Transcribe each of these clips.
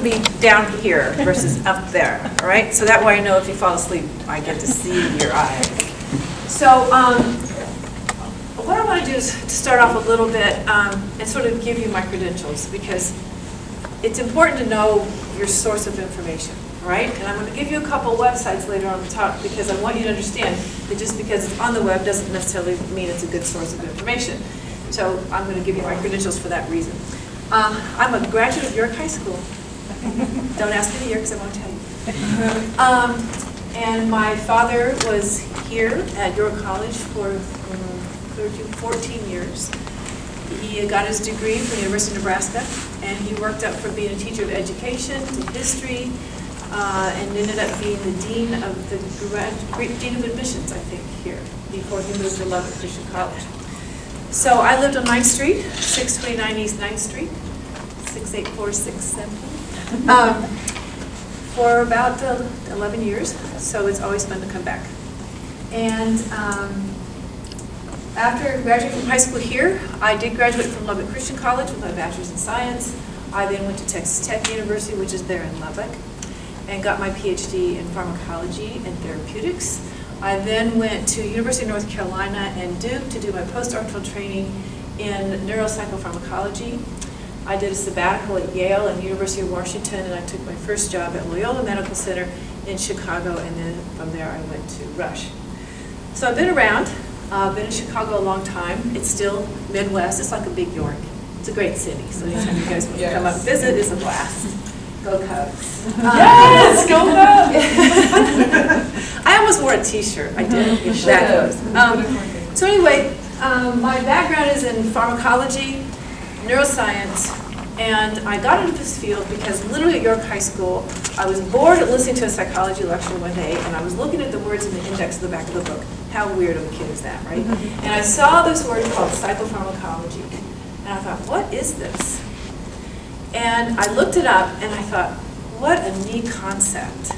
to be down here versus up there, all right? So that way I know if you fall asleep, I get to see your eyes. So what I want to do is to start off a little bit and sort of give you my credentials, because it's important to know your source of information, all right? And I'm going to give you a couple websites later on the top, because I want you to understand that just because it's on the web doesn't necessarily mean it's a good source of information. So I'm going to give you my credentials for that reason. I'm a graduate of York High School. Don't ask me the year because I won't tell you. And my father was here at York College for 14 years. He got his degree from the University of Nebraska, and he worked up from being a teacher of education to history, and ended up being the dean of dean of admissions, I think, here, before he moved to Lubbock Christian College. So I lived on 9th Street, 629 East 9th Street, 68467, for about 11 years, so it's always fun to come back. And after graduating from high school here, I did graduate from Lubbock Christian College with my bachelor's in science. I then went to Texas Tech University, which is there in Lubbock, and got my PhD in pharmacology and therapeutics. I then went to University of North Carolina and Duke to do my postdoctoral training in neuropsychopharmacology. I did a sabbatical at Yale and University of Washington, and I took my first job at Loyola Medical Center in Chicago, and then from there I went to Rush. So I've been around. I've been in Chicago a long time. It's still Midwest. It's like a big York. It's a great city, so anytime you guys want to come up and visit, it's a blast. Go Cubs. Yes, go Cubs. I almost wore a t-shirt. I did. So anyway, my background is in pharmacology, neuroscience, and I got into this field because literally at York High School, I was bored of listening to a psychology lecture one day, and I was looking at the words in the index at the back of the book. How weird of a kid is that, right? And I saw this word called psychopharmacology, and I thought, what is this? And I looked it up, and I thought, what a neat concept,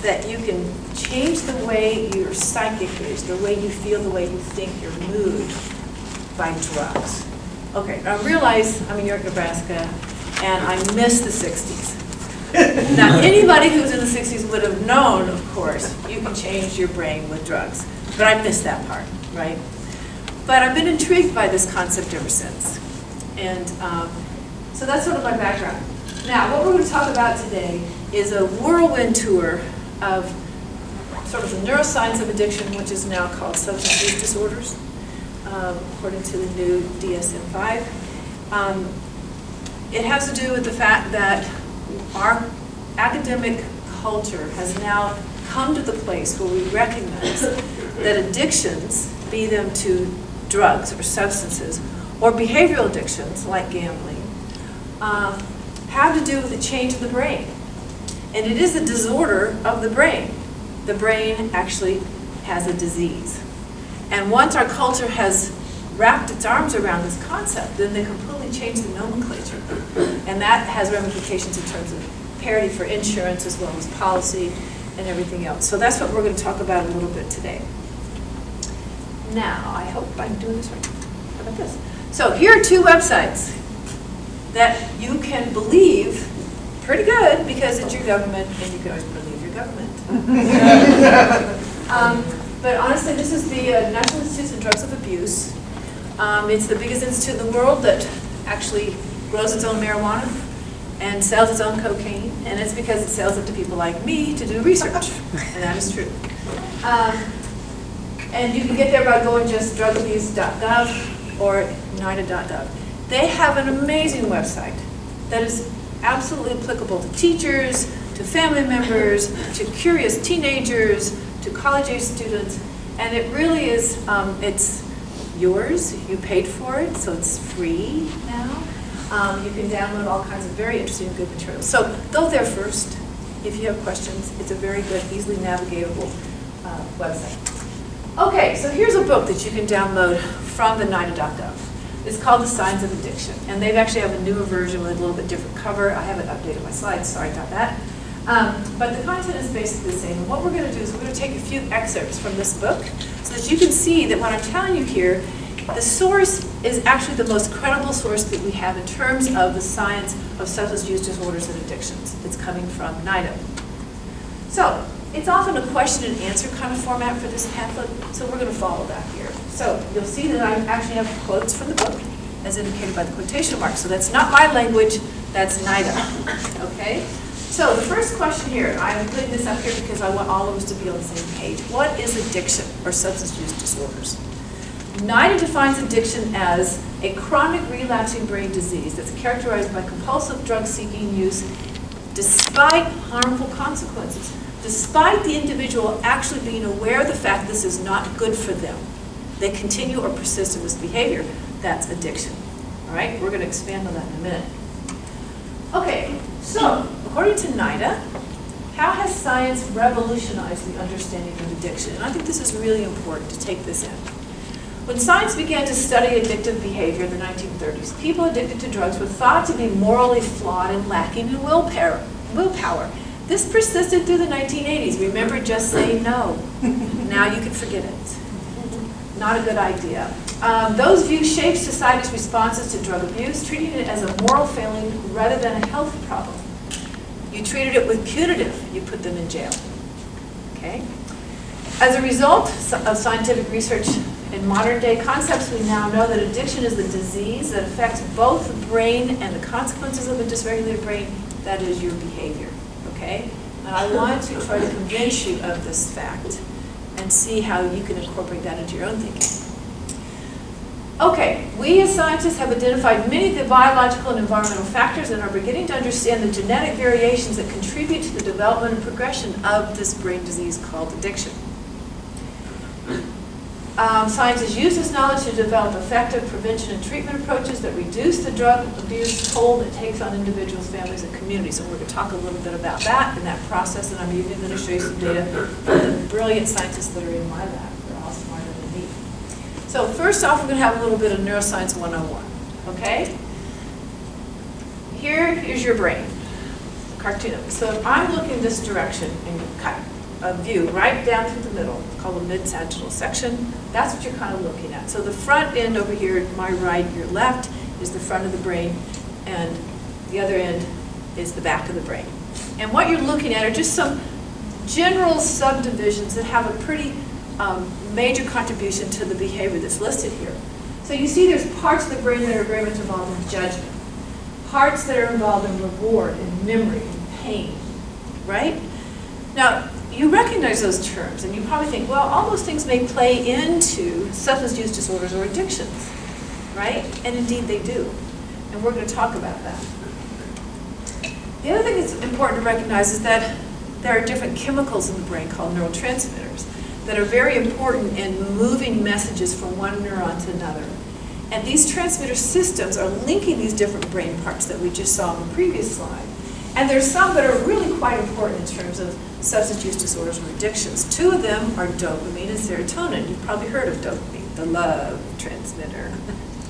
that you can change the way your psychic is, the way you feel, the way you think, your mood, by drugs. Okay, I realize I'm in York, Nebraska, and I miss the 60s. Now, anybody who's in the 60s would have known, of course, you can change your brain with drugs. But I missed that part, right? But I've been intrigued by this concept ever since. And so that's sort of my background. Now, what we're going to talk about today is a whirlwind tour of sort of the neuroscience of addiction, which is now called substance use disorders, according to the new DSM-5. It has to do with the fact that our academic culture has now come to the place where we recognize that addictions, be them to drugs or substances, or behavioral addictions like gambling, have to do with the change of the brain. And it is a disorder of the brain. The brain actually has a disease. And once our culture has wrapped its arms around this concept, then they completely change the nomenclature. And that has ramifications in terms of parity for insurance as well as policy and everything else. So that's what we're going to talk about a little bit today. Now, I hope I'm doing this right. How about this? So here are two websites that you can believe pretty good because it's your government, and you can always believe your government. But honestly, this is the National Institute of Drugs of Abuse. It's the biggest institute in the world that actually grows its own marijuana and sells its own cocaine, and it's because it sells it to people like me to do research, and that is true. And you can get there by going just drugabuse.gov or NIDA.gov. They have an amazing website that is absolutely applicable to teachers, to family members, to curious teenagers, to college-age students, and it really is, it's yours, you paid for it, so it's free now. You can download all kinds of very interesting and good materials. So go there first if you have questions. It's a very good, easily navigatable website. Okay, so here's a book that you can download from the NIDA.gov. It's called The Signs of Addiction, and they actually have a newer version with a little bit different cover. I haven't updated my slides, sorry about that. But the content is basically the same. And what we're going to do is we're going to take a few excerpts from this book so that you can see that what I'm telling you here The source is actually the most credible source that we have in terms of the science of substance use disorders and addictions. It's coming from NIDA. So it's often a question and answer kind of format for this pamphlet, so we're going to follow that here. So you'll see that I actually have quotes from the book, as indicated by the quotation marks. So that's not my language, that's NIDA. Okay? So the first question here, I'm putting this up here because I want all of us to be on the same page. What is addiction or substance use disorders? NIDA defines addiction as a chronic relapsing brain disease that's characterized by compulsive drug-seeking use despite harmful consequences, despite the individual actually being aware of the fact this is not good for them. They continue or persist in this behavior. That's addiction. All right, we're going to expand on that in a minute. Okay, so according to NIDA, how has science revolutionized the understanding of addiction? And I think this is really important to take this in. When science began to study addictive behavior in the 1930s, people addicted to drugs were thought to be morally flawed and lacking in willpower. This persisted through the 1980s. Remember, just say no. Now you can forget it. Not a good idea. Those views shaped society's responses to drug abuse, treating it as a moral failing rather than a health problem. You treated it with punitive, you put them in jail. Okay? As a result of scientific research in modern day concepts, we now know that addiction is the disease that affects both the brain and the consequences of a dysregulated brain, that is your behavior. Okay? And I want to try to convince you of this fact and see how you can incorporate that into your own thinking. Okay, we as scientists have identified many of the biological and environmental factors and are beginning to understand the genetic variations that contribute to the development and progression of this brain disease called addiction. Scientists use this knowledge to develop effective prevention and treatment approaches that reduce the drug abuse toll it takes on individuals, families, and communities. And we're going to talk a little bit about that in that process, and I'm even going to show you some data from the brilliant scientists that are in my lab. They're all smarter than me. So first off, we're going to have a little bit of Neuroscience 101, okay? Here is your brain, cartoon of it. So if I'm looking this direction and you cut a view right down through the middle, called the mid-sagittal section, that's what you're kind of looking at. So the front end over here, my right, your left, is the front of the brain, and the other end is the back of the brain. And what you're looking at are just some general subdivisions that have a pretty major contribution to the behavior that's listed here. So you see there's parts of the brain that are very much involved in judgment, parts that are involved in reward and memory and pain, right? Now, you recognize those terms, and you probably think, well, all those things may play into substance use disorders or addictions, right? And indeed they do. And we're going to talk about that. The other thing that's important to recognize is that there are different chemicals in the brain called neurotransmitters that are very important in moving messages from one neuron to another. And these transmitter systems are linking these different brain parts that we just saw on the previous slide. And there's some that are really quite important in terms of substance use disorders or addictions. Two of them are dopamine and serotonin. You've probably heard of dopamine, the love transmitter.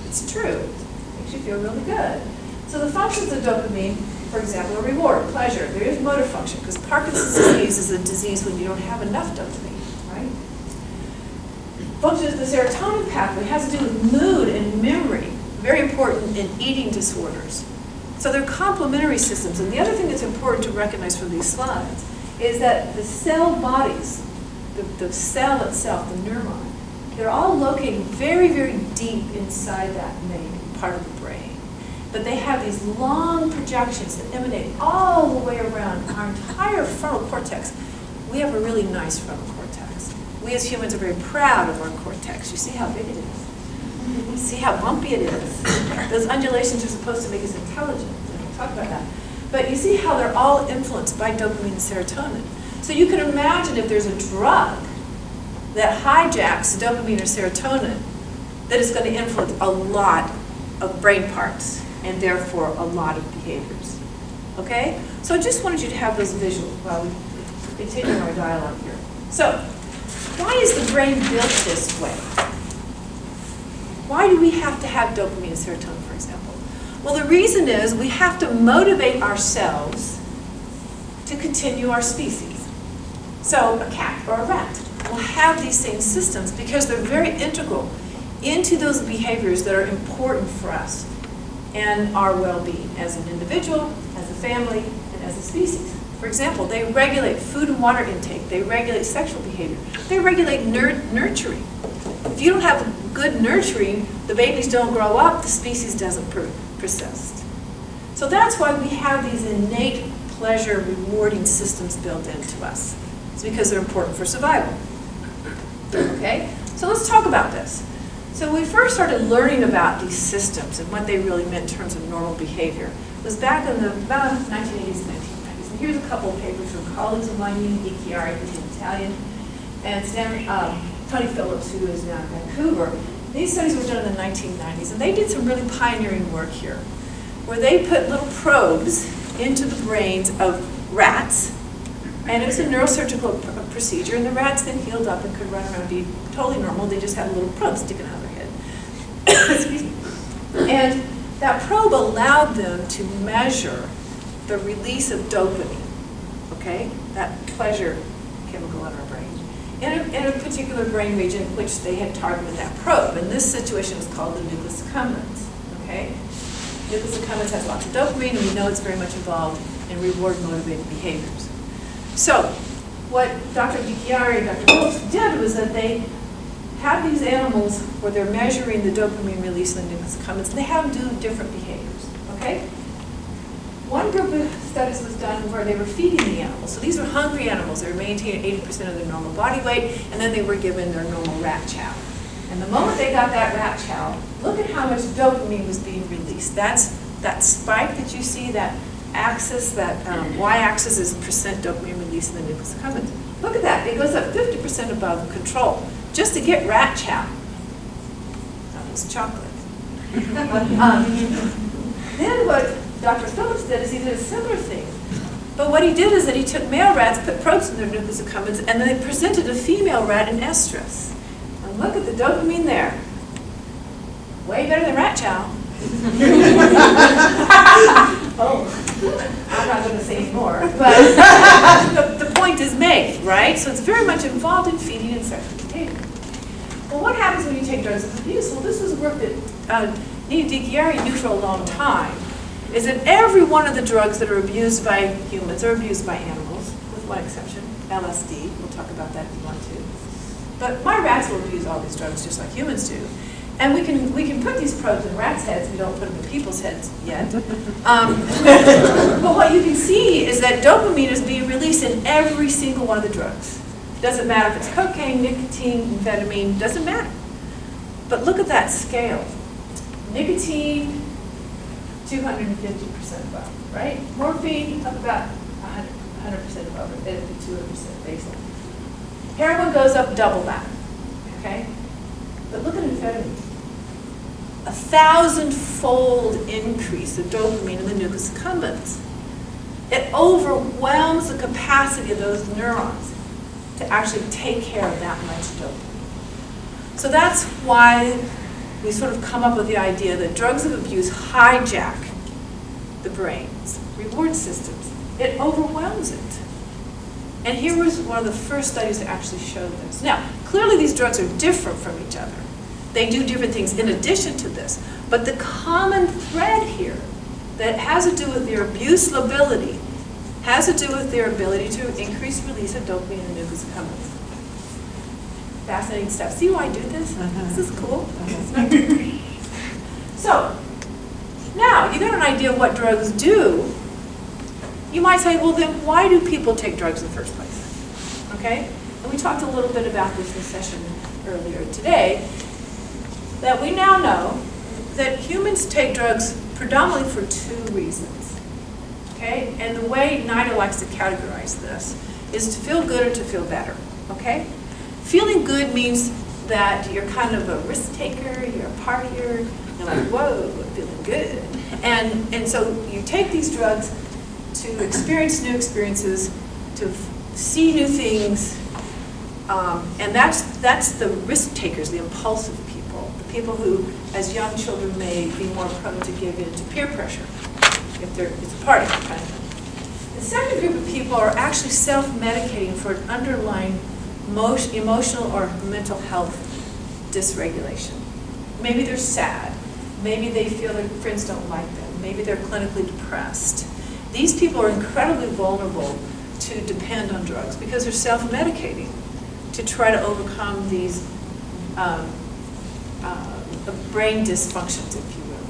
It's true. It makes you feel really good. So the functions of dopamine, for example, are reward, pleasure. There is motor function, because Parkinson's disease is a disease when you don't have enough dopamine, right? Functions of the serotonin pathway has to do with mood and memory, very important in eating disorders. So they're complementary systems. And the other thing that's important to recognize from these slides is that the cell bodies, the cell itself, the neuron, they're all located very, very deep inside that main part of the brain. But they have these long projections that emanate all the way around our entire frontal cortex. We have a really nice frontal cortex. We as humans are very proud of our cortex. You see how big it is. See how bumpy it is. Those undulations are supposed to make us intelligent. We'll talk about that. But you see how they're all influenced by dopamine and serotonin. So you can imagine if there's a drug that hijacks dopamine or serotonin, that is going to influence a lot of brain parts and therefore a lot of behaviors. Okay? So I just wanted you to have those visuals while we continue our dialogue here. So, why is the brain built this way? Why do we have to have dopamine and serotonin, for example? Well, the reason is we have to motivate ourselves to continue our species. So a cat or a rat will have these same systems because they're very integral into those behaviors that are important for us and our well-being as an individual, as a family, and as a species. For example, they regulate food and water intake. They regulate sexual behavior. They regulate nurturing. If you don't have good nurturing, the babies don't grow up, the species doesn't persist. So that's why we have these innate pleasure rewarding systems built into us. It's because they're important for survival. Okay? So let's talk about this. So when we first started learning about these systems and what they really meant in terms of normal behavior, it was back in the about 1980s and 1990s. And here's a couple of papers from colleagues of mine, Nina Bicchiari, who's an Italian, and Tony Phillips, who is now in Vancouver. These studies were done in the 1990s, and they did some really pioneering work here, where they put little probes into the brains of rats, and it was a neurosurgical procedure, and the rats then healed up and could run around and be totally normal. They just had a little probe sticking out of their head. Excuse me. And that probe allowed them to measure the release of dopamine, okay, that pleasure chemical in our brain, in a particular brain region which they had targeted that probe. And this situation is called the nucleus accumbens, okay? Nucleus accumbens has lots of dopamine, and we know it's very much involved in reward-motivated behaviors. So what Dr. Bicchiari and Dr. Phillips did was that they had these animals where they're measuring the dopamine release in the nucleus accumbens, and they had them do different behaviors, okay? One group of studies was done where they were feeding the animals. So these were hungry animals. They were maintaining 80% of their normal body weight, and then they were given their normal rat chow. And the moment they got that rat chow, look at how much dopamine was being released. That's that spike that you see, that axis, that y-axis is percent dopamine release in the nucleus accumbens. Look at that. It goes up 50% above control just to get rat chow. That was chocolate. Then what Dr. Phillips did is he did a similar thing. But what he did is that he took male rats, put probes in their nucleus accumbens, and then they presented a female rat in estrus. And look at the dopamine there. Way better than rat chow. Oh, I'm not going to say more. But the point is made, right? So it's very much involved in feeding and sexual behavior. Well, what happens when you take drugs of abuse? Well, this is work that Nina Bicchiari knew for a long time. Is that every one of the drugs that are abused by humans are abused by animals, with one exception, LSD. We'll talk about that if you want to. But my rats will abuse all these drugs just like humans do. And we can put these probes in rats' heads. We don't put them in people's heads yet. But what you can see is that dopamine is being released in every single one of the drugs. Doesn't matter if it's cocaine, nicotine, amphetamine, doesn't matter. But look at that scale. Nicotine, 250% above, right? Morphine, up about 100% above it, 200% basal. Heroin goes up double that, okay? But look at amphetamine. 1,000-fold increase of dopamine in the nucleus accumbens. It overwhelms the capacity of those neurons to actually take care of that much dopamine. So that's why we sort of come up with the idea that drugs of abuse hijack the brain's reward systems. It overwhelms it. And here was one of the first studies that actually showed this. Now, clearly these drugs are different from each other. They do different things in addition to this. But the common thread here that has to do with their abuse lability has to do with their ability to increase release of dopamine in the nucleus accumbens. Fascinating stuff. See why I do this? This is cool. So, now you got an idea of what drugs do. You might say, well, then why do people take drugs in the first place? Okay? And we talked a little bit about this in the session earlier today, that we now know that humans take drugs predominantly for two reasons. Okay? And the way NIDA likes to categorize this is to feel good or to feel better. Okay? Feeling good means that you're kind of a risk taker, you're a partier, you're like, whoa, I'm feeling good. And so you take these drugs to experience new experiences, to see new things, and that's the risk takers, the impulsive people, the people who, as young children, may be more prone to give in to peer pressure, if it's a party kind of thing. The second group of people are actually self-medicating for an underlying emotional or mental health dysregulation. maybe they're sad. Maybe they feel their friends don't like them. Maybe they're clinically depressed. These people are incredibly vulnerable to depend on drugs because they're self-medicating to try to overcome these brain dysfunctions, if you will.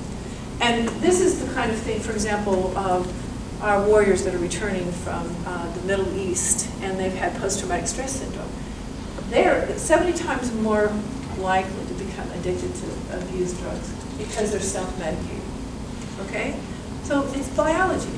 And this is the kind of thing, for example, of our warriors that are returning from the Middle East and they've had post-traumatic stress syndrome. They're 70 times more likely to become addicted to abused drugs because they're self-medicating. Okay? So it's biology.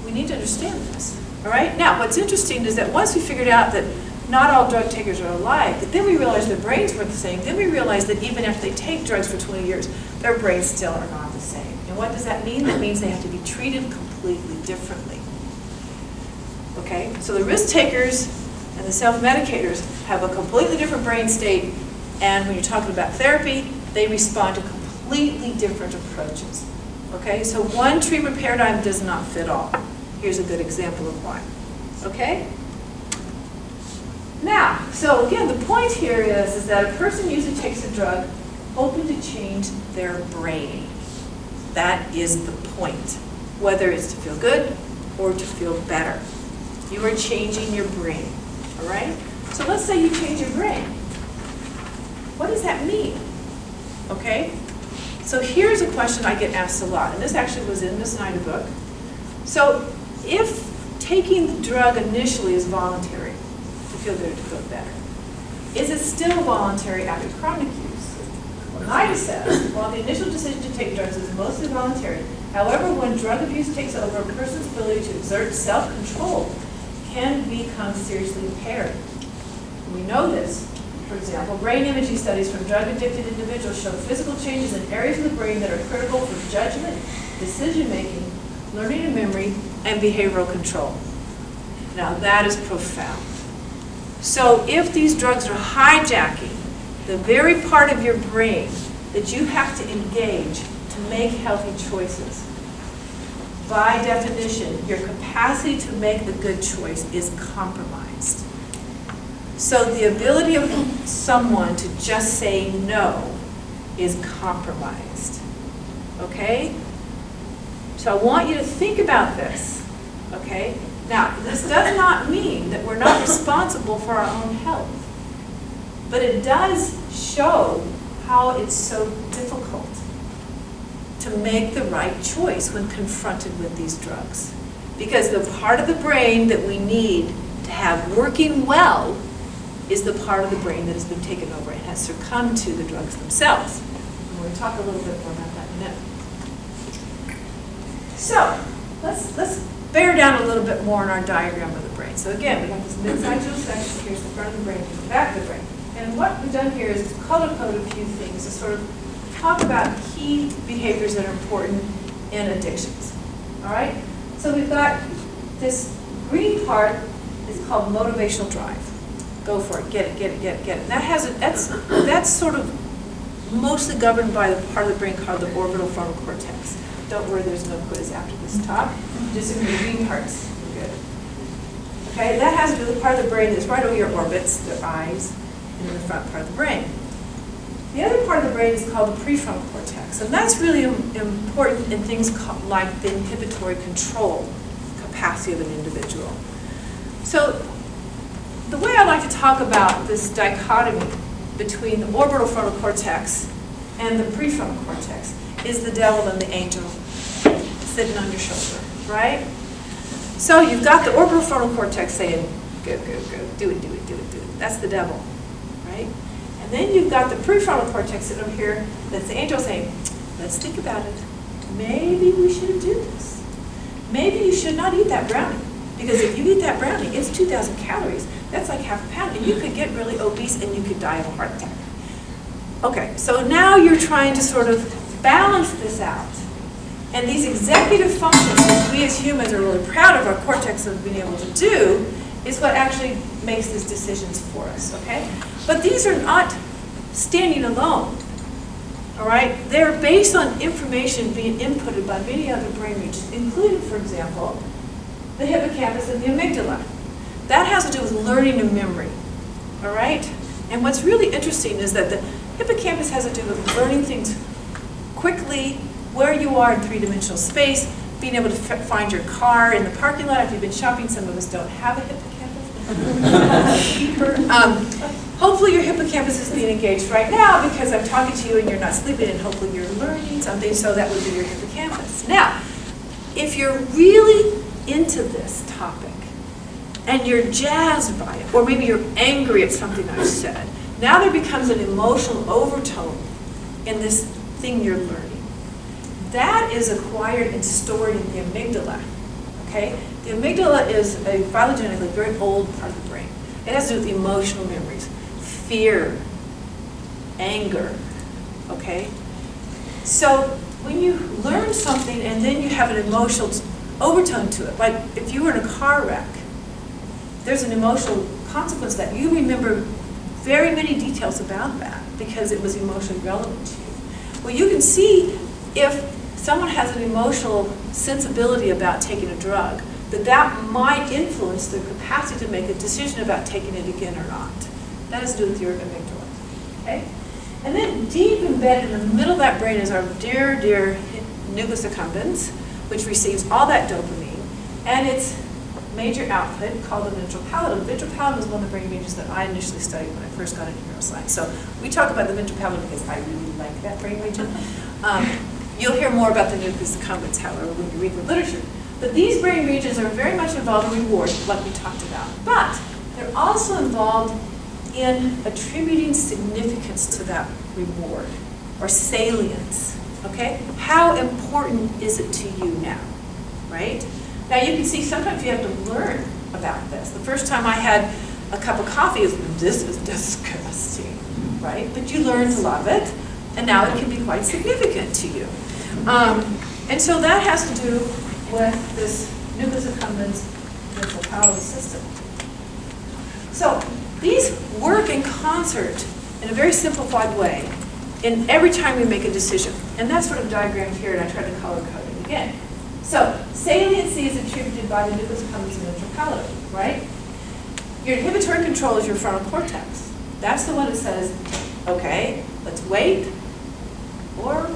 We need to understand this. All right? Now, what's interesting is that once we figured out that not all drug takers are alike, but then we realized their brains weren't the same. Then we realized that even after they take drugs for 20 years, their brains still are not the same. And what does that mean? That means they have to be treated completely differently. Okay? So the risk takers and the self-medicators have a completely different brain state, and when you're talking about therapy, they respond to completely different approaches. Okay? So one treatment paradigm does not fit all. Here's a good example of why. Okay? Now, so again, the point here is that a person usually takes a drug hoping to change their brain. That is the point. Whether it's to feel good or to feel better. You are changing your brain. All right? So let's say you change your brain. What does that mean? Okay? So here's a question I get asked a lot, and this actually was in the Snyder book. So if taking the drug initially is voluntary, to feel good or to feel better, is it still voluntary after chronic use? Well, Snyder says, while the initial decision to take drugs is mostly voluntary, however, when drug abuse takes over, a person's ability to exert self-control can become seriously impaired. We know this. For example, brain imaging studies from drug-addicted individuals show physical changes in areas of the brain that are critical for judgment, decision-making, learning and memory, and behavioral control. Now that is profound. So if these drugs are hijacking the very part of your brain that you have to engage to make healthy choices, by definition, your capacity to make the good choice is compromised. So the ability of someone to just say no is compromised. Okay? So I want you to think about this. Okay? Now, this does not mean that we're not responsible for our own health. But it does show how it's so difficult to make the right choice when confronted with these drugs. Because the part of the brain that we need to have working well is the part of the brain that has been taken over and has succumbed to the drugs themselves. And we're going to talk a little bit more about that in a minute. So, let's bear down a little bit more on our diagram of the brain. So again, we have this mid-sagittal section, here's the front of the brain, here's the back of the brain. And what we've done here is color-code a few things to sort of talk about key behaviors that are important in addictions. All right? So we've got this green part is called motivational drive. Go for it, get it, get it, get it, get it. And that has that's sort of mostly governed by the part of the brain called the orbital frontal cortex. Don't worry, there's no quiz after this talk. Just in the green parts. We're good. Okay, that has to do with the part of the brain that's right over your orbits, the eyes, and in the front part of the brain. The other part of the brain is called the prefrontal cortex, and that's really important in things like the inhibitory control capacity of an individual. So the way I like to talk about this dichotomy between the orbital frontal cortex and the prefrontal cortex is the devil and the angel sitting on your shoulder, right? So you've got the orbital frontal cortex saying, go, go, go, do it, do it, do it, do it. That's the devil, right? And then you've got the prefrontal cortex sitting over here that's the angel saying, let's think about it. Maybe we shouldn't do this. Maybe you should not eat that brownie. Because if you eat that brownie, it's 2,000 calories. That's like half a pound. And you could get really obese and you could die of a heart attack. Okay, so now you're trying to sort of balance this out. And these executive functions that we as humans are really proud of our cortex of being able to do is what actually makes these decisions for us, okay? But these are not standing alone, all right? They're based on information being inputted by many other brain regions, including, for example, the hippocampus and the amygdala. That has to do with learning and memory, all right? And what's really interesting is that the hippocampus has to do with learning things quickly, where you are in three-dimensional space, being able to find your car in the parking lot. If you've been shopping, some of us don't have a hippocampus. Hopefully your hippocampus is being engaged right now because I'm talking to you and you're not sleeping, and hopefully you're learning something, so that would be your hippocampus. Now, if you're really into this topic and you're jazzed by it, or maybe you're angry at something I've said, now there becomes an emotional overtone in this thing you're learning. That is acquired and stored in the amygdala, okay? The amygdala is a phylogenetically very old part of the brain. It has to do with emotional memories, fear, anger, okay? So when you learn something and then you have an emotional overtone to it, like if you were in a car wreck, there's an emotional consequence that you remember very many details about that because it was emotionally relevant to you. Well, you can see if someone has an emotional sensibility about taking a drug, that might influence their capacity to make a decision about taking it again or not. That has to do with your amygdala, okay? And then deep embedded in the middle of that brain is our dear, dear nucleus accumbens, which receives all that dopamine, and its major output called the ventral pallidum. Ventral pallidum is one of the brain regions that I initially studied when I first got into neuroscience. So we talk about the ventral pallidum because I really like that brain region. You'll hear more about the nucleus accumbens, however, when you read the literature. But these brain regions are very much involved in reward, like we talked about. But they're also involved in attributing significance to that reward, or salience, okay? How important is it to you now, right? Now you can see sometimes you have to learn about this. The first time I had a cup of coffee, this is disgusting, right? But you learned a lot of it, and now it can be quite significant to you. And so that has to do with this nucleus accumbens ventral pallidum system. So these work in concert in a very simplified way in every time we make a decision. And that's sort of diagrammed here, and I tried to color code it again. So saliency is attributed by the nucleus accumbens and ventral pallidum, right? Your inhibitory control is your frontal cortex. That's the one that says, okay, let's wait, or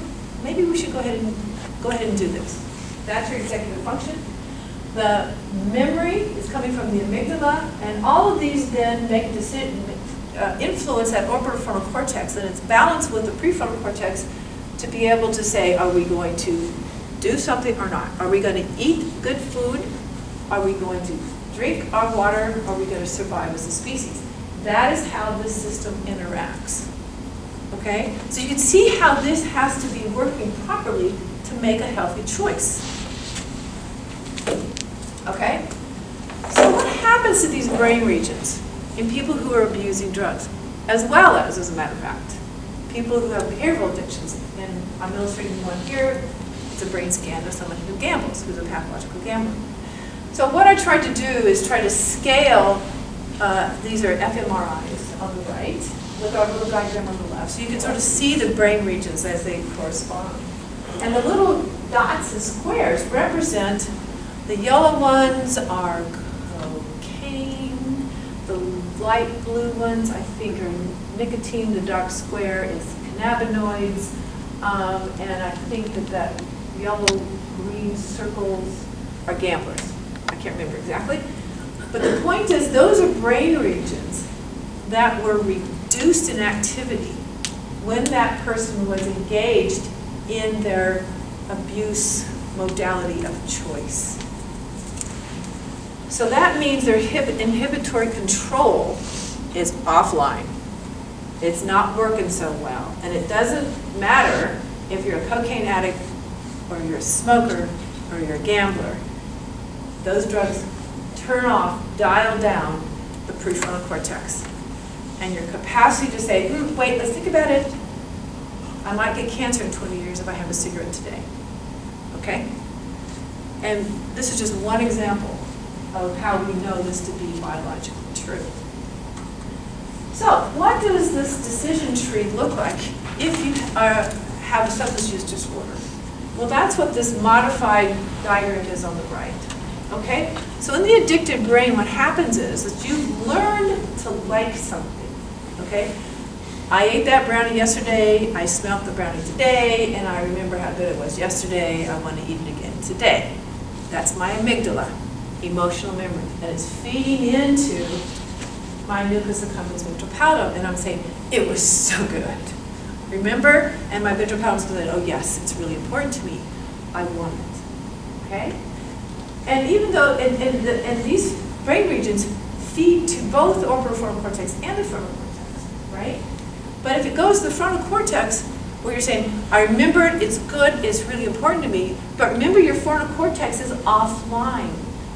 maybe we should go ahead and do this. That's your executive function. The memory is coming from the amygdala, and all of these then make a decision, influence that orbitofrontal cortex, and it's balanced with the prefrontal cortex to be able to say, are we going to do something or not? Are we going to eat good food? Are we going to drink our water? Are we going to survive as a species? That is how this system interacts. Okay? So you can see how this has to be working properly to make a healthy choice. Okay? So what happens to these brain regions in people who are abusing drugs, as well as a matter of fact, people who have behavioral addictions? And I'm illustrating one here. It's a brain scan of someone who gambles, who's a pathological gambler. So what I tried to do is try to scale, these are fMRIs on the right, with our little diagram on the left. So you can sort of see the brain regions as they correspond. And the little dots and squares represent, the yellow ones are cocaine, the light blue ones I think are nicotine, the dark square is cannabinoids, and I think that yellow-green circles are gamblers. I can't remember exactly. But the point is, those are brain regions that were reduced in activity when that person was engaged in their abuse modality of choice. So that means their inhibitory control is offline. It's not working so well. And it doesn't matter if you're a cocaine addict or you're a smoker or you're a gambler. Those drugs turn off, dial down the prefrontal cortex. And your capacity to say, wait, let's think about it. I might get cancer in 20 years if I have a cigarette today. Okay? And this is just one example of how we know this to be biologically true. So, what does this decision tree look like if you have a substance use disorder? Well, that's what this modified diagram is on the right. Okay? So in the addicted brain, what happens is that you learn to like something. Okay? okay? I ate that brownie yesterday, I smelt the brownie today, and I remember how good it was yesterday, I want to eat it again today. That's my amygdala, emotional memory, and it's feeding into my nucleus accumbens ventral pallidum, and I'm saying, it was so good. Remember? And my ventral pallidum is going, oh yes, it's really important to me. I want it. Okay? And even though, and these brain regions feed to both the orbital cortex and the frontal cortex, right? But if it goes to the frontal cortex, where you're saying, I remembered, it's good, it's really important to me, but remember your frontal cortex is offline.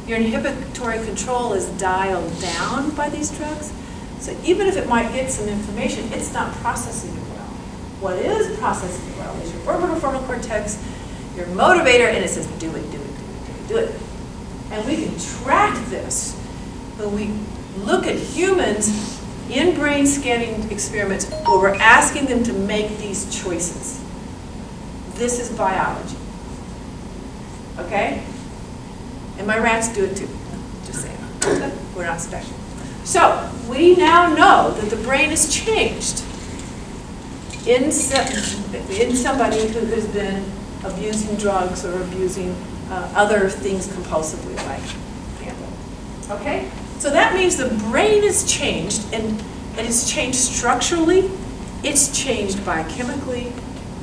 Your inhibitory control is dialed down by these drugs. So even if it might get some information, it's not processing it well. What is processing it well is your orbital frontal cortex, your motivator, and it says, do it, do it, do it, do it, do it. And we can track this when we look at humans in brain scanning experiments where we're asking them to make these choices. This is biology. Okay? And my rats do it too. Just saying. We're not special. So, we now know that the brain has changed in somebody who has been abusing drugs or abusing other things compulsively, like candle. Okay? So that means the brain is changed, and it's changed structurally, it's changed biochemically,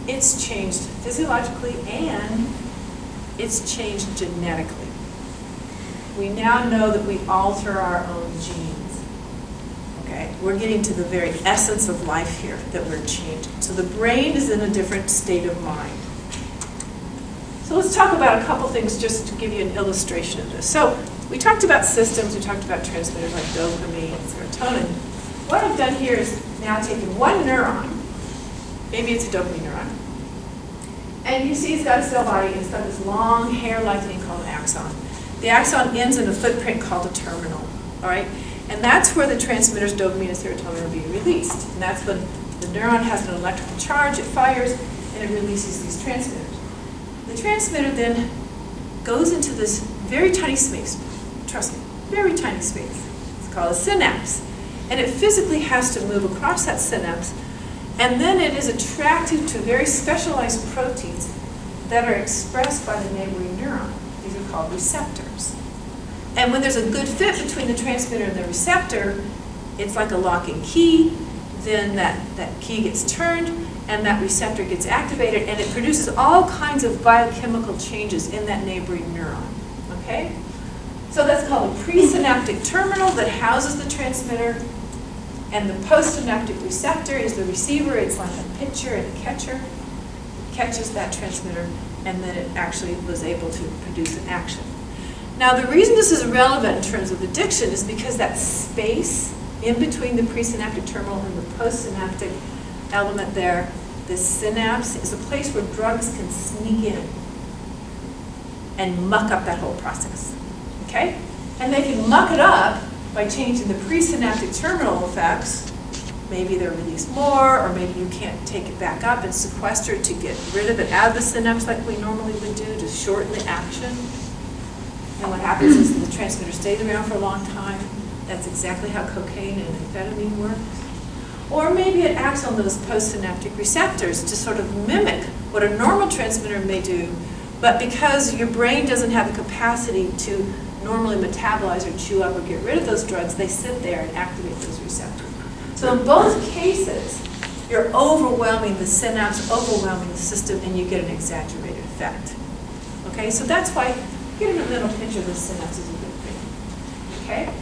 it's changed physiologically, and it's changed genetically. We now know that we alter our own genes. Okay? We're getting to the very essence of life here, that we're changing. So the brain is in a different state of mind. So let's talk about a couple things just to give you an illustration of this. So we talked about systems, we talked about transmitters like dopamine and serotonin. What I've done here is now taken one neuron, maybe it's a dopamine neuron, and you see it's got a cell body and it's got this long hair-like thing called an axon. The axon ends in a footprint called a terminal, all right? And that's where the transmitters dopamine and serotonin are being released. And that's when the neuron has an electrical charge, it fires, and it releases these transmitters. The transmitter then goes into this very tiny space, trust me, very tiny space. It's called a synapse. And it physically has to move across that synapse, and then it is attracted to very specialized proteins that are expressed by the neighboring neuron. These are called receptors. And when there's a good fit between the transmitter and the receptor, it's like a lock and key. Then that key gets turned, and that receptor gets activated, and it produces all kinds of biochemical changes in that neighboring neuron. Okay? So that's called a presynaptic terminal that houses the transmitter, and the postsynaptic receptor is the receiver. It's like a pitcher and a catcher. It catches that transmitter, and then it actually was able to produce an action. Now, the reason this is relevant in terms of addiction is because that space in between the presynaptic terminal and the postsynaptic element there, this synapse, is a place where drugs can sneak in and muck up that whole process. Okay? And they can muck it up by changing the presynaptic terminal effects. Maybe they're released more, or maybe you can't take it back up and sequester it to get rid of it out of the synapse like we normally would do to shorten the action. And what happens is the transmitter stays around for a long time. That's exactly how cocaine and amphetamine works. Or maybe it acts on those postsynaptic receptors to sort of mimic what a normal transmitter may do, but because your brain doesn't have the capacity to normally metabolize or chew up or get rid of those drugs, they sit there and activate those receptors. So in both cases, you're overwhelming the synapse, overwhelming the system, and you get an exaggerated effect. Okay, so that's why getting a little picture of the synapse is a good thing. Okay?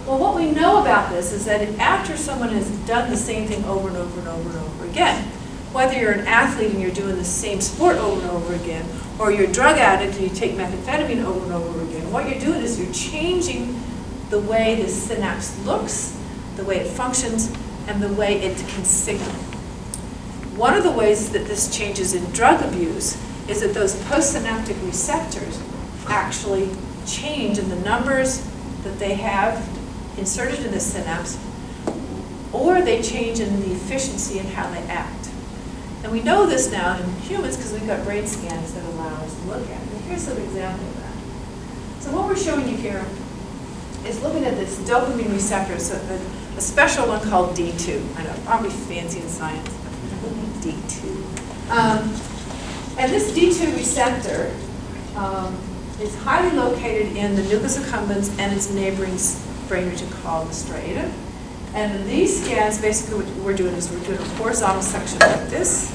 Well, what we know about this is that after someone has done the same thing over and over and over and over again, whether you're an athlete and you're doing the same sport over and over again, or you're a drug addict and you take methamphetamine over and over again, what you're doing is you're changing the way the synapse looks, the way it functions, and the way it can signal. One of the ways that this changes in drug abuse is that those postsynaptic receptors actually change in the numbers that they have inserted in the synapse, or they change in the efficiency in how they act. And we know this now in humans because we've got brain scans that allow us to look at it. And here's an example of that. So what we're showing you here is looking at this dopamine receptor, so a special one called D2. I know, aren't we fancy in science? D2. And this D2 receptor is highly located in the nucleus accumbens and its neighboring brain region called the striatum. And in these scans, basically what we're doing is we're doing a horizontal section like this,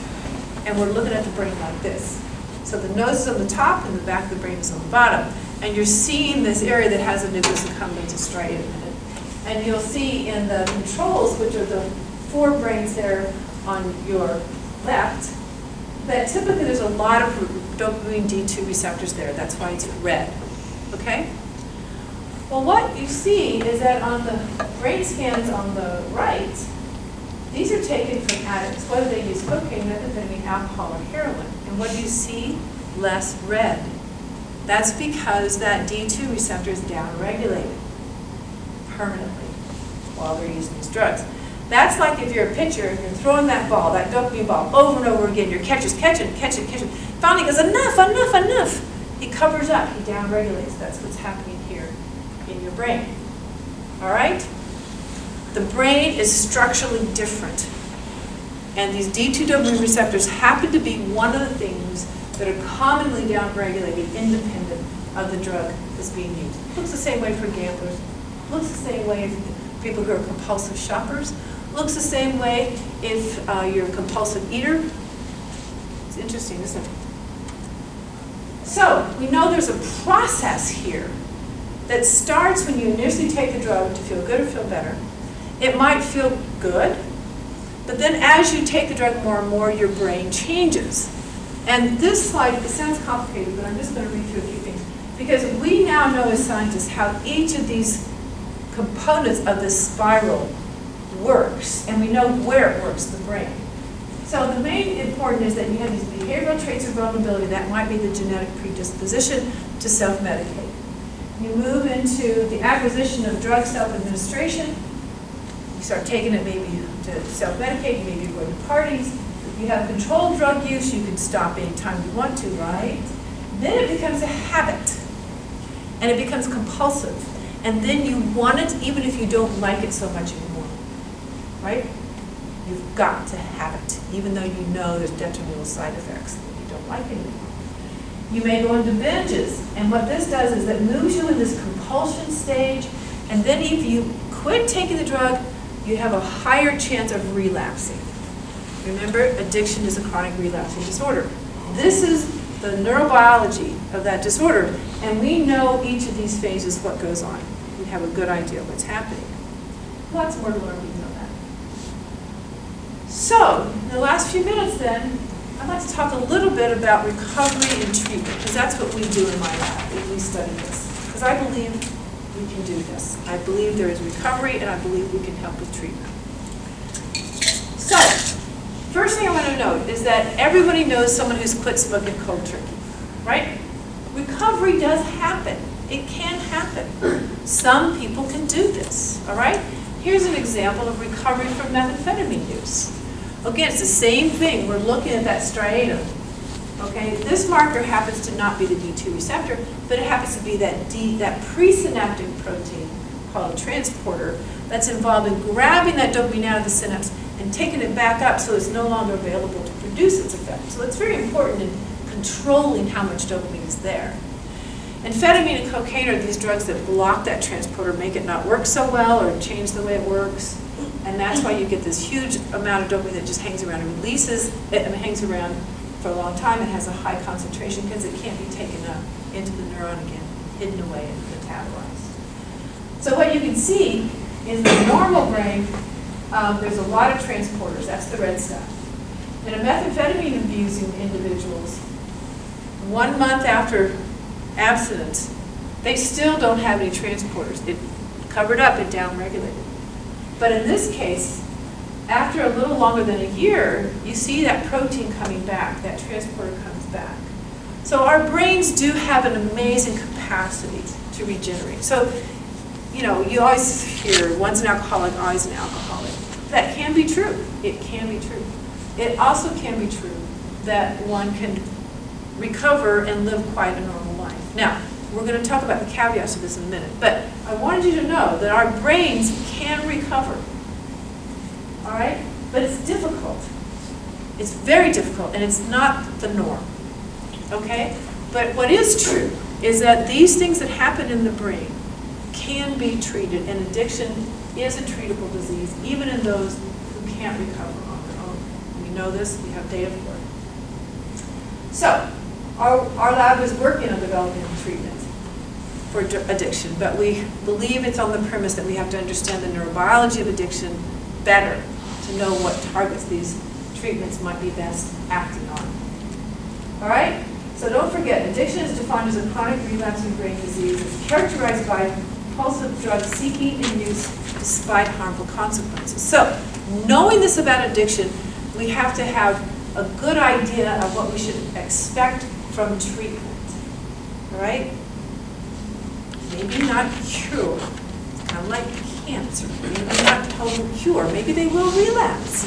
and we're looking at the brain like this. So the nose is on the top, and the back of the brain is on the bottom. And you're seeing this area that has a nucleus accumbens and striatum in it. And you'll see in the controls, which are the 4 brains there on your left, that typically there's a lot of dopamine D2 receptors there. That's why it's red. Okay? Well, what you see is that on the brain scans on the right, these are taken from addicts, whether they use cocaine, methamphetamine, alcohol, or heroin. And what do you see? Less red. That's because that D2 receptor is downregulated permanently while they're using these drugs. That's like if you're a pitcher and you're throwing that ball, that dopamine ball, over and over again. Your catcher's catching. Finally he goes, enough. He covers up. He downregulates. That's what's happening here in your brain. All right? The brain is structurally different. And these D2 dopamine receptors happen to be one of the things that are commonly downregulated independent of the drug that's being used. Looks the same way for gamblers. Looks the same way for people who are compulsive shoppers. Looks the same way if you're a compulsive eater. It's interesting, isn't it? So we know there's a process here that starts when you initially take the drug to feel good or feel better. It might feel good, but then as you take the drug more and more, your brain changes. And this slide, it sounds complicated, but I'm just going to read through a few things. Because we now know as scientists how each of these components of this spiral works, and we know where it works, the brain. So the main important is that you have these behavioral traits of vulnerability. That might be the genetic predisposition to self-medicate. You move into the acquisition of drug self-administration. You start taking it maybe to self-medicate, you maybe go to parties. You have controlled drug use, you can stop anytime you want to, right? Then it becomes a habit, and it becomes compulsive. And then you want it even if you don't like it so much anymore, right? You've got to have it, even though you know there's detrimental side effects that you don't like anymore. You may go into binges, and what this does is it moves you in this compulsion stage, and then if you quit taking the drug, you have a higher chance of relapsing. Remember, addiction is a chronic relapsing disorder. This is the neurobiology of that disorder, and we know each of these phases what goes on. We have a good idea of what's happening. Lots more to learn, we know that. So, in the last few minutes then, I'd like to talk a little bit about recovery and treatment, because that's what we do in my lab, we study this. Because I believe we can do this. I believe there is recovery, and I believe we can help with treatment. So, first thing I want to note is that everybody knows someone who's quit smoking cold turkey, right? Recovery does happen. It can happen. Some people can do this, all right? Here's an example of recovery from methamphetamine use. Again, it's the same thing. We're looking at that striatum, okay? This marker happens to not be the D2 receptor, but it happens to be that presynaptic protein called a transporter that's involved in grabbing that dopamine out of the synapse and taking it back up so it's no longer available to produce its effect. So it's very important in controlling how much dopamine is there. Amphetamine and cocaine are these drugs that block that transporter, make it not work so well or change the way it works. And that's why you get this huge amount of dopamine that just hangs around and releases. It hangs around for a long time. It has a high concentration because it can't be taken up into the neuron again, hidden away and metabolized. So what you can see is the normal brain, there's a lot of transporters. That's the red stuff. In a methamphetamine abusing individuals, 1 month after abstinence, they still don't have any transporters. It covered up and downregulated. But in this case, after a little longer than a year, you see that protein coming back, that transporter comes back. So our brains do have an amazing capacity to regenerate. So, you know, you always hear one's an alcoholic, always an alcoholic. That can be true. It can be true. It also can be true that one can recover and live quite a normal life. Now, We're going to talk about the caveats of this in a minute. But I wanted you to know that our brains can recover. All right? But it's difficult. It's very difficult, and it's not the norm. Okay? But what is true is that these things that happen in the brain can be treated, and addiction is a treatable disease, even in those who can't recover on their own. We know this, we have data for it. So, our lab is working on developing a treatment for addiction, but we believe it's on the premise that we have to understand the neurobiology of addiction better to know what targets these treatments might be best acting on. All right? So don't forget, addiction is defined as a chronic relapsing brain disease. It's characterized by compulsive drug seeking and use despite harmful consequences. So, knowing this about addiction, we have to have a good idea of what we should expect from treatment. All right? Maybe not cure. It's kind of like cancer. Maybe not total cure. Maybe they will relapse.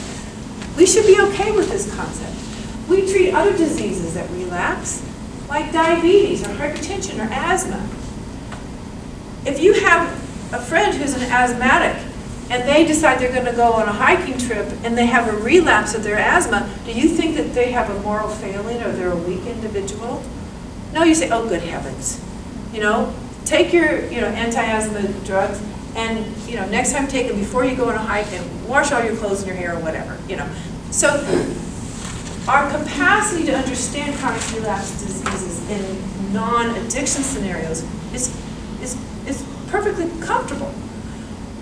We should be okay with this concept. We treat other diseases that relapse, like diabetes or hypertension or asthma. If you have a friend who's an asthmatic and they decide they're going to go on a hiking trip and they have a relapse of their asthma, do you think that they have a moral failing or they're a weak individual? No, you say, oh, good heavens. Take your anti-asthma drugs and next time take them before you go on a hike and wash all your clothes and your hair or whatever. So our capacity to understand chronic relapse diseases in non-addiction scenarios is perfectly comfortable.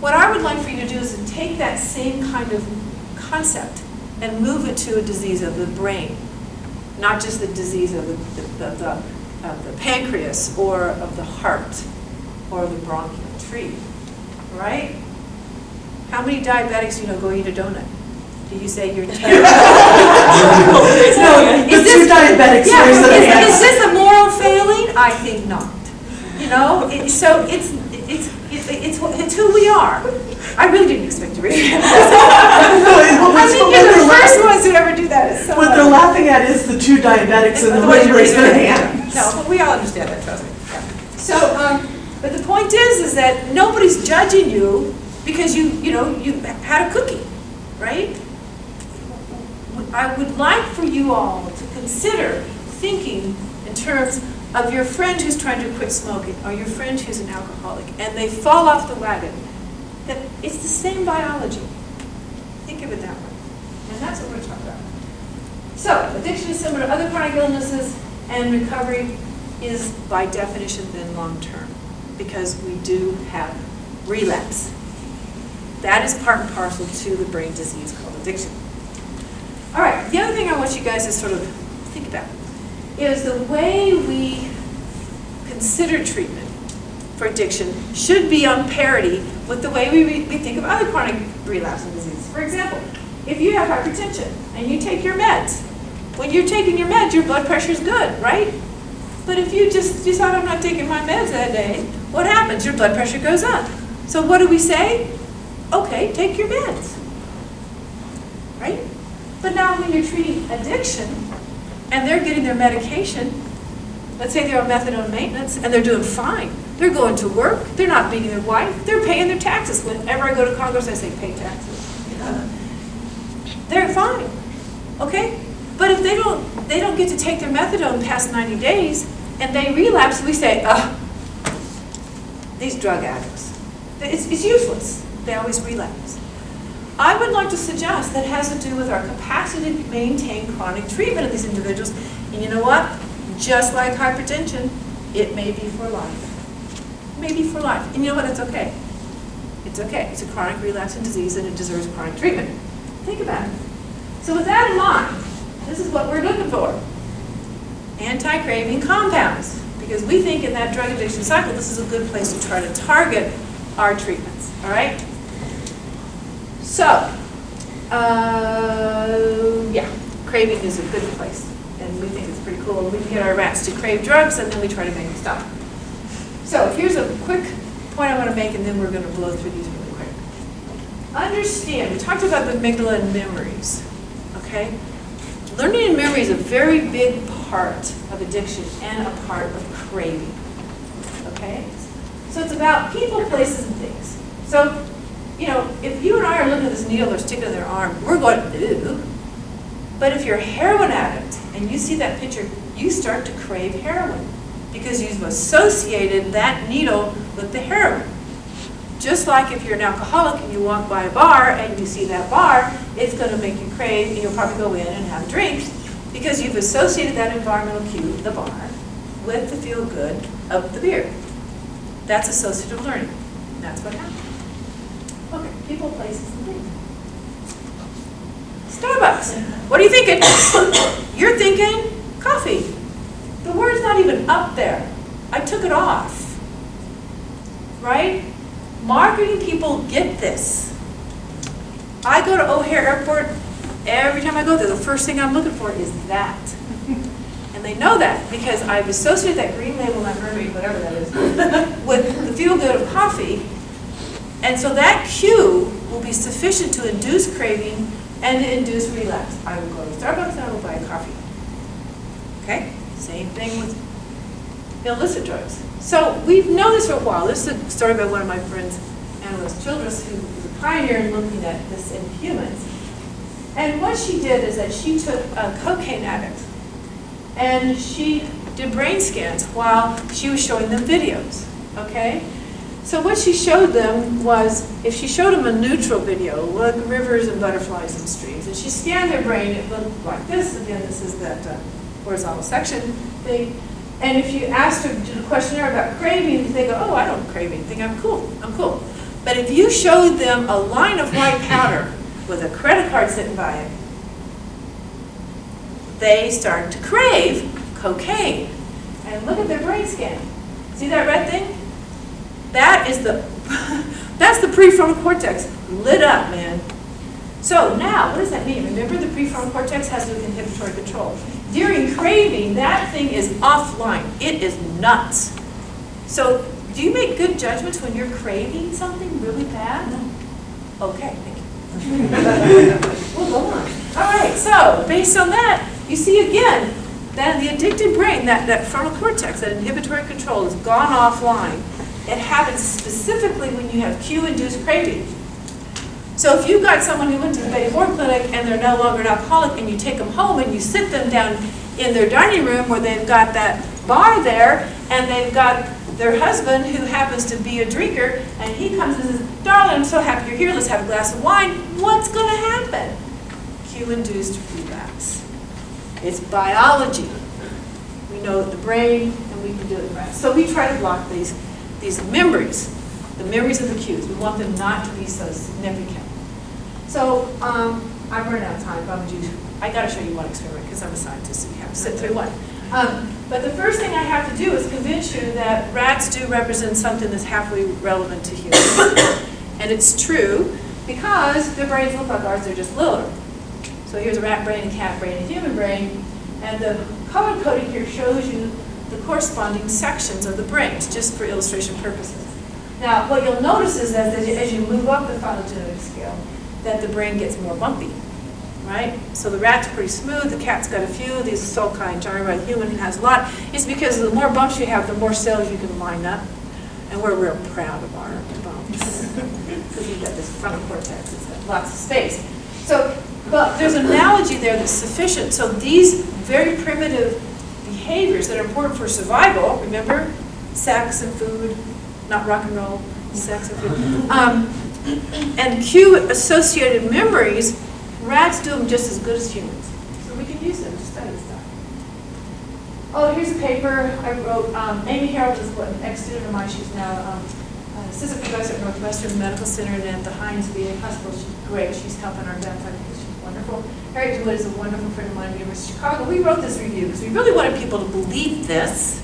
What I would like for you to do is to take that same kind of concept and move it to a disease of the brain, not just the disease of the pancreas or of the heart or the bronchial tree, right? How many diabetics go eat a donut? Do you say you're terrible? No, is this diabetics? Yeah, is this a moral failing? I think not. So it's who we are. I really didn't expect to read it. I think you're the first ones who ever do that. So what they're laughing at is the two diabetics and the way they raise their hands. No, but we all understand that, trust me. Yeah. So, but the point is that nobody's judging you because you had a cookie, right? I would like for you all to consider thinking in terms of your friend who's trying to quit smoking or your friend who's an alcoholic and they fall off the wagon, that it's the same biology. Think of it that way. And that's what we're talking about. So, addiction is similar to other chronic illnesses, and recovery is by definition then long-term because we do have relapse. That is part and parcel to the brain disease called addiction. All right, the other thing I want you guys to sort of think about is the way we consider treatment for addiction should be on parity with the way we think of other chronic relapsing diseases. For example, if you have hypertension and you take your meds, when you're taking your meds, your blood pressure is good, right? But if you just decide I'm not taking my meds that day, what happens? Your blood pressure goes up. So what do we say? Okay, take your meds, right? But now when you're treating addiction and they're getting their medication, let's say they're on methadone maintenance and they're doing fine. They're going to work, they're not beating their wife, they're paying their taxes. Whenever I go to Congress, I say pay taxes. They're fine, okay? But if they don't get to take their methadone past 90 days and they relapse, we say, these drug addicts, it's useless. They always relapse. I would like to suggest that has to do with our capacity to maintain chronic treatment of these individuals. And you know what? Just like hypertension, it may be for life. It may be for life. And you know what? It's okay. It's okay. It's a chronic relapsing disease and it deserves chronic treatment. Think about it. So with that in mind, this is what we're looking for. Anti-craving compounds. Because we think in that drug addiction cycle, this is a good place to try to target our treatments. All right? So, yeah, craving is a good place, and we think it's pretty cool. We can get our rats to crave drugs, and then we try to make them stop. So here's a quick point I want to make, and then we're going to blow through these really quick. Understand, we talked about the amygdala and memories, okay? Learning and memory is a very big part of addiction and a part of craving. okay? So it's about people, places, and things. So, you know, if you and I are looking at this needle or sticking in their arm, we're going, ew. But if you're a heroin addict and you see that picture, you start to crave heroin because you've associated that needle with the heroin. Just like if you're an alcoholic and you walk by a bar and you see that bar, it's going to make you crave, and you'll probably go in and have a drink because you've associated that environmental cue, the bar, with the feel-good of the beer. That's associative learning. That's what happens. Okay, people, places, and things. Starbucks. What are you thinking? You're thinking coffee. The word's not even up there. I took it off. Right? Marketing people get this. I go to O'Hare Airport. Every time I go there, the first thing I'm looking for is that. And they know that because I've associated that green label, that mermaid, whatever that is, with the feel-good of coffee. And so that cue will be sufficient to induce craving and induce relapse. I will go to Starbucks and I will buy a coffee. Okay? Same thing with illicit drugs. So we've known this for a while. This is a story about one of my friends, Annalise Childress, who was a pioneer in looking at this in humans. And what she did is that she took a cocaine addict and she did brain scans while she was showing them videos. Okay? So what she showed them was, if she showed them a neutral video, like rivers and butterflies and streams, and she scanned their brain, it looked like this. Again, this is that horizontal section thing. And if you asked her to do a questionnaire about craving, they go, oh, I don't crave anything, I'm cool. But if you showed them a line of white powder with a credit card sitting by it, they start to crave cocaine. And look at their brain scan. See that red thing? That is that's the prefrontal cortex lit up, man. So now, what does that mean? Remember, the prefrontal cortex has to do with inhibitory control. During craving, that thing is offline. It is nuts. So, do you make good judgments when you're craving something really bad? No. Okay, thank you. We'll go on. All right, so based on that, you see again that the addicted brain, that frontal cortex, that inhibitory control, has gone offline. It happens specifically when you have cue-induced craving. So if you've got someone who went to the Betty Ford Clinic and they're no longer an alcoholic and you take them home and you sit them down in their dining room where they've got that bar there and they've got their husband who happens to be a drinker and he comes and says, darling, I'm so happy you're here, let's have a glass of wine. What's going to happen? Cue-induced relapse. It's biology. We know the brain and we can do it right. So we try to block these memories, the memories of the cues. We want them not to be so significant. So I'm running out of time. I got to show you one experiment because I'm a scientist, so you have to sit through one. But the first thing I have to do is convince you that rats do represent something that's halfway relevant to humans. And it's true because their brains look like ours, they're just littler. So here's a rat brain, a cat brain, a human brain, and the color coding here shows you the corresponding sections of the brains, just for illustration purposes. Now, what you'll notice is that as you move up the phylogenetic scale, that the brain gets more bumpy, right? So the rat's pretty smooth, the cat's got a few, these sulci and gyri, the human has a lot. It's because the more bumps you have, the more cells you can line up. And we're real proud of our bumps. Because we've got this frontal cortex, it's got lots of space. So, but there's an analogy there that's sufficient. So these very primitive behaviors that are important for survival, remember, sex and food, not rock and roll, sex and food, and cue-associated memories, rats do them just as good as humans. So we can use them to study stuff. Oh, here's a paper I wrote. Amy Harold is an ex-student of mine. She's now assistant professor at Northwestern Medical Center and at the Heinz VA Hospital. She's great. She's helping our vets. I think she's wonderful. Harriet DeWitt is a wonderful friend of mine at the University of Chicago. We wrote this review because we really wanted people to believe this.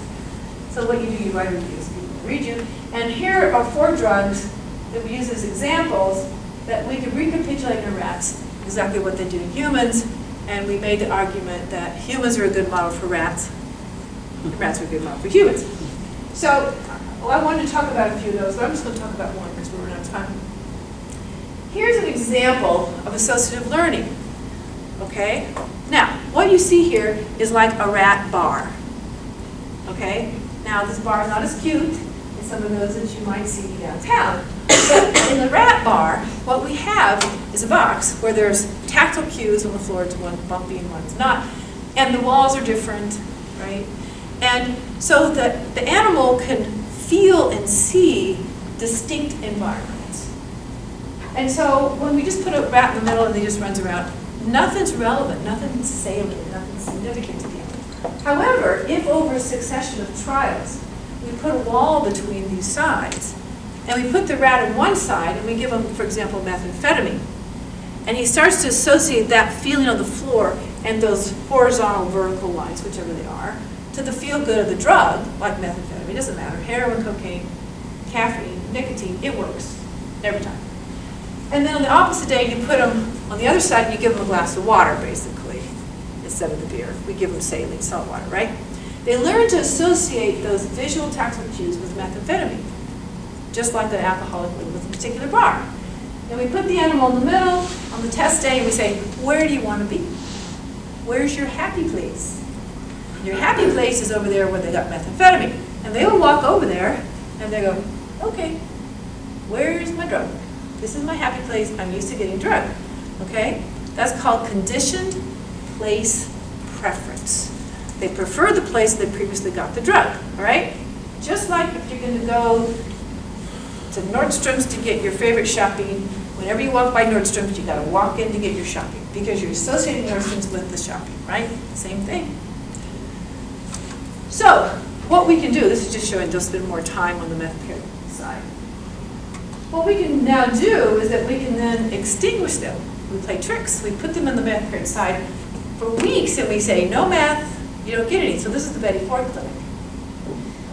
So what you do, you write reviews. People read you. And here are 4 drugs that we use as examples that we can recapitulate in rats exactly what they do in humans. And we made the argument that humans are a good model for rats. And rats are a good model for humans. So I wanted to talk about a few of those, but I'm just going to talk about one because we're running out of time. Here's an example of associative learning. Okay? Now, what you see here is like a rat bar. Okay? Now, this bar is not as cute some of those that you might see downtown. But in the rat bar, what we have is a box where there's tactile cues on the floor. It's one bumpy and one's not. And the walls are different, right? And so that the animal can feel and see distinct environments. And so when we just put a rat in the middle and he just runs around, nothing's relevant, nothing's salient, nothing's significant to the animal. However, if over a succession of trials, we put a wall between these sides, and we put the rat on one side, and we give him, for example, methamphetamine, and he starts to associate that feeling on the floor and those horizontal, vertical lines, whichever they are, to the feel-good of the drug, like methamphetamine. It doesn't matter, heroin, cocaine, caffeine, nicotine, it works every time. And then on the opposite day, you put them on the other side, and you give them a glass of water, basically, instead of the beer. We give them saline, salt water, right? They learn to associate those visual tactile cues with methamphetamine, just like an alcoholic would with a particular bar. And we put the animal in the middle on the test day, and we say, where do you want to be? Where's your happy place? Your happy place is over there where they got methamphetamine. And they will walk over there, and they go, okay, where's my drug? This is my happy place. I'm used to getting drug. Okay? That's called conditioned place preference. They prefer the place they previously got the drug. All right? Just like if you're going to go to Nordstrom's to get your favorite shopping, whenever you walk by Nordstrom's, you got to walk in to get your shopping because you're associating Nordstrom's with the shopping, right? Same thing. So, what we can do, this is just showing just a bit more time on the methamphetamine side. What we can now do is that we can then extinguish them. We play tricks. We put them in the methamphetamine side for weeks, and we say, no meth, you don't get any. So this is the Betty Ford clinic.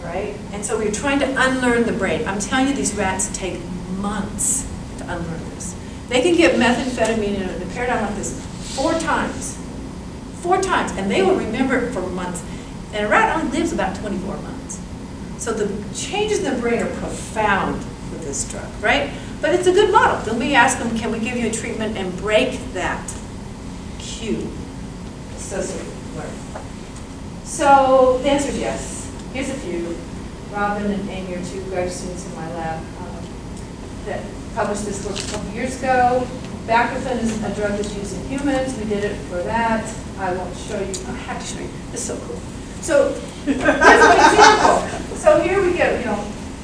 Right? And so we're trying to unlearn the brain. I'm telling you, these rats take months to unlearn this. They can get methamphetamine in a paradigm like this 4 times. 4 times, and they will remember it for months. And a rat only lives about 24 months. So the changes in the brain are profound with this drug, right? But it's a good model. Then we ask them, can we give you a treatment and break that cue associated with learning? So the answer is yes. Here's a few. Robin and Amy are 2 graduate students in my lab that published this work a couple years ago. Baclofen is a drug that's used in humans. We did it for that. I won't show you. I have to show you. This is so cool. So here's an example. So here we go,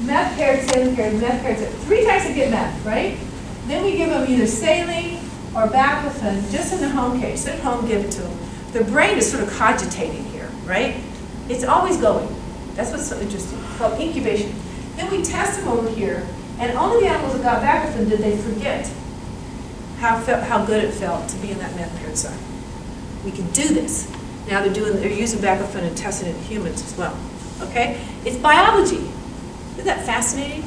meth paired, saline paired, meth paired. 3 times they get meth, right? Then we give them either saline or baclofen just in the home cage. Sit at home, give it to them. The brain is sort of cogitating here, right? It's always going. That's what's so interesting. It's called incubation. Then we test them over here, and only the animals that got baclofen did they forget how good it felt to be in that meth paired side. We can do this. Now they're using baclofen and testing it in humans as well. Okay? It's biology. Isn't that fascinating?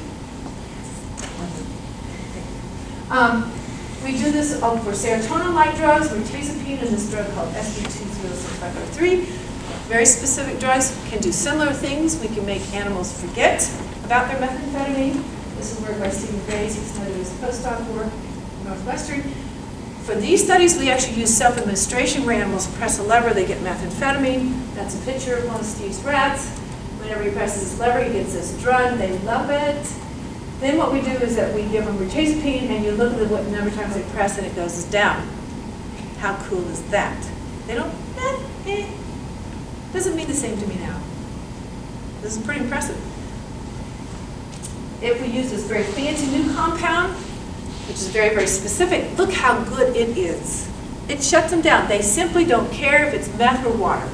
We do this for serotonin-like drugs, mirtazapine, and this drug called SB20653. Very specific drugs can do similar things. We can make animals forget about their methamphetamine. This is work by Stephen Grace. He's now doing his postdoc work at Northwestern. For these studies, we actually use self-administration where animals press a lever, they get methamphetamine. That's a picture of one of Steve's rats. Whenever he presses this lever, he gets this drug. They love it. Then what we do is that we give them mirtazapine, and you look at what number of times they press, and it goes down. How cool is that? They don't, doesn't mean the same to me now. This is pretty impressive. If we use this very fancy new compound, which is very, very specific, look how good it is. It shuts them down. They simply don't care if it's meth or water.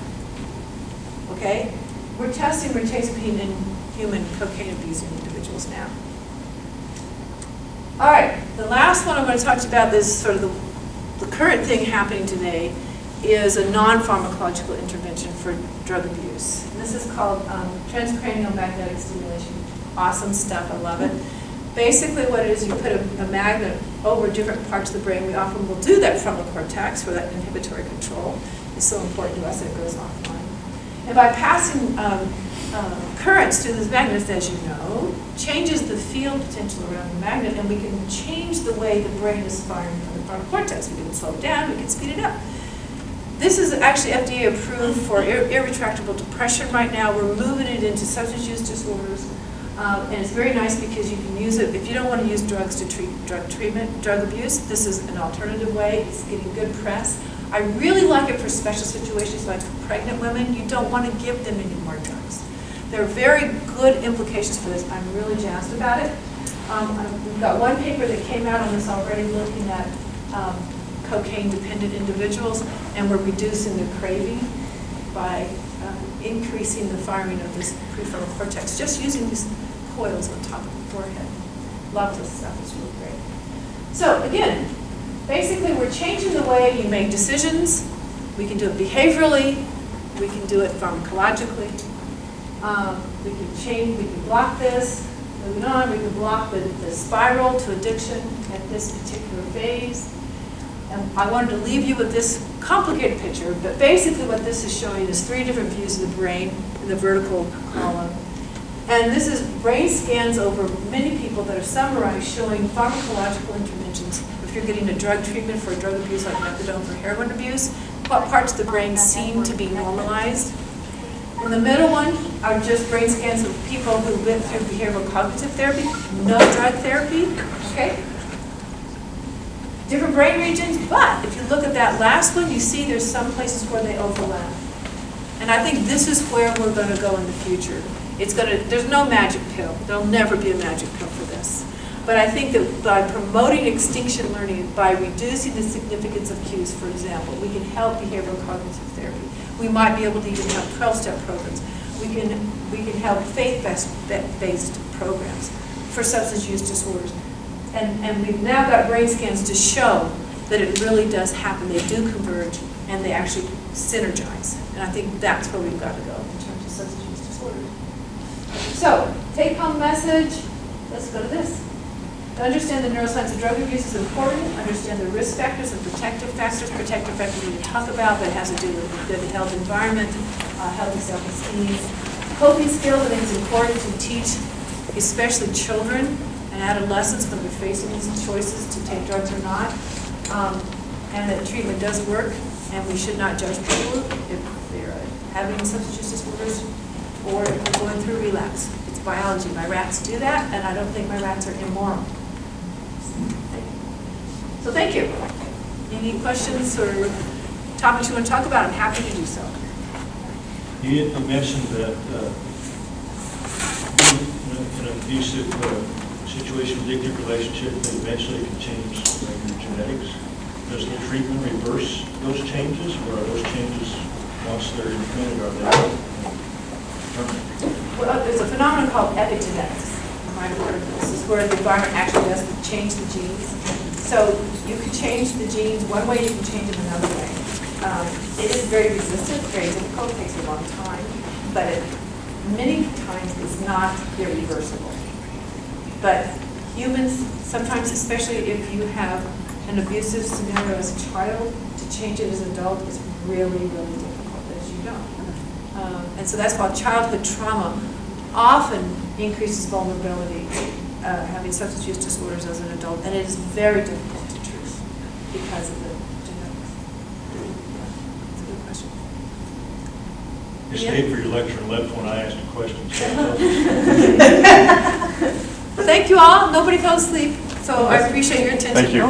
Okay? We're testing mirtazapine in human cocaine-abusing individuals now. All right, the last one I'm going to talk to you about is sort of the current thing happening today is a non-pharmacological intervention for drug abuse. And this is called transcranial magnetic stimulation. Awesome stuff, I love it. Basically what it is, you put a magnet over different parts of the brain. We often will do that frontal cortex for that inhibitory control. It's so important to us that it goes offline. And by passing currents through these magnets, as you know, changes the field potential around the magnet, and we can change the way the brain is firing from the frontal cortex. We can slow it down, we can speed it up. This is actually FDA approved for irretractable depression right now. We're moving it into substance use disorders. And it's very nice because you can use it, if you don't want to use drugs to treat drug abuse, this is an alternative way. It's getting good press. I really like it for special situations like for pregnant women. You don't want to give them any more drugs. There are very good implications for this. I'm really jazzed about it. We've got one paper that came out on this already looking at cocaine-dependent individuals, and we're reducing the craving by increasing the firing of this prefrontal cortex, just using these coils on top of the forehead. Lots of stuff. It's really great. So again, basically we're changing the way you make decisions. We can do it behaviorally. We can do it pharmacologically. We can block this. Moving on, we can block the spiral to addiction at this particular phase. And I wanted to leave you with this complicated picture, but basically what this is showing is 3 different views of the brain in the vertical column. And this is brain scans over many people that are summarized showing pharmacological interventions. If you're getting a drug treatment for drug abuse like methadone for heroin abuse, what parts of the brain seem to be normalized. In the middle one are just brain scans of people who went through behavioral cognitive therapy, no drug therapy, okay? Different brain regions, but if you look at that last one, you see there's some places where they overlap. And I think this is where we're going to go in the future. There's no magic pill. There'll never be a magic pill for this. But I think that by promoting extinction learning, by reducing the significance of cues, for example, we can help behavioral cognitive therapy. We might be able to even have 12-step programs. We can help faith-based programs for substance use disorders. And we've now got brain scans to show that it really does happen. They do converge, and they actually synergize. And I think that's where we've got to go in terms of substance use disorders. So, take-home message. Let's go to this. To understand the neuroscience of drug abuse is important. Understand the risk factors and protective factors. Protective factors we can talk about, but it has to do with a good health environment, healthy self-esteem. Coping skills, I think, is important to teach, especially children and adolescents when they're facing these choices to take drugs or not. And that treatment does work, and we should not judge people if they're having substance use disorders or if they're going through relapse. It's biology. My rats do that, and I don't think my rats are immoral. So thank you. Any questions or topics you want to talk about? I'm happy to do so. You mentioned that in an abusive situation, addictive relationship, that eventually can change your genetics. Does the treatment reverse those changes, or are those changes, once they're implemented, are they permanent? Well, there's a phenomenon called epigenetics. You might have heard of this. This is where the environment actually does change the genes. So you can change the genes one way, you can change them another way. It is very resistant, very difficult, takes a long time, but it many times is not irreversible. But humans, sometimes, especially if you have an abusive scenario as a child, to change it as an adult is really, really difficult, as you know. And so that's why childhood trauma often increases vulnerability, having substance use disorders as an adult, and it is very difficult to treat because of the genetics. That's a good question. You stayed for your lecture and left when I asked a question. Thank you all. Nobody fell asleep, so I appreciate your attention. Thank you.